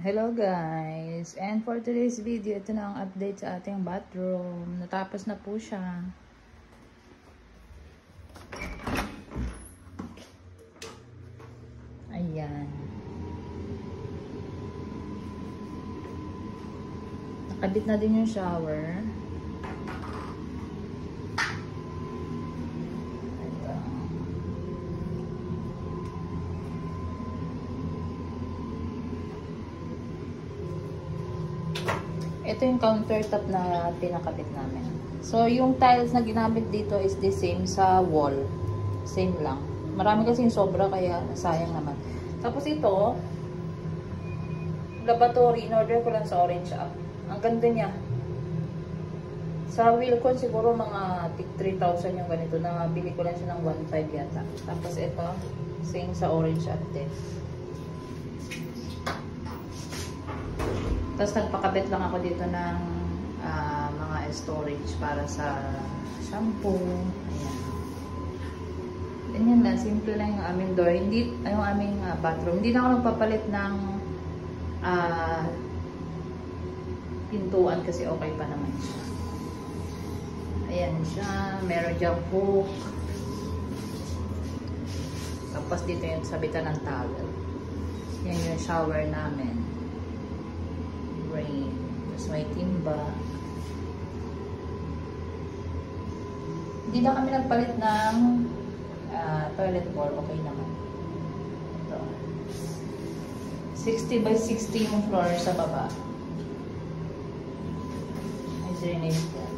Hello guys, and for today's video, ito na ang update sa ating bathroom. Natapos na po siya. Ayan. Nakabit na din yung shower. Ito yung countertop na pinakabit namin. So, yung tiles na ginamit dito is the same sa wall. Same lang. Marami kasing sobra kaya sayang naman. Tapos ito, lavatory. In-order ko lang sa Orange App. Ang ganda niya. Sa Wilcon siguro mga 3,000 yung ganito. Nabili ko lang siya ng 1,500 yata. Tapos ito, same sa Orange App din. Tapos nagpakabit lang ako dito ng mga storage para sa shampoo. Ayan. Ganyan lang. Simple lang yung aming door. Hindi, yung aming bathroom. Hindi na ako nagpapalit ng pintuan kasi okay pa naman siya. Ayan siya. Meron diyang hook. Tapos dito yung sabitan ng towel. Yan yung shower namin. Rain. Tapos may timba. Hindi na kami nagpalit ng toilet bowl. Okay naman. Ito. 60 by 60 yung floor sa baba. May drainage yan.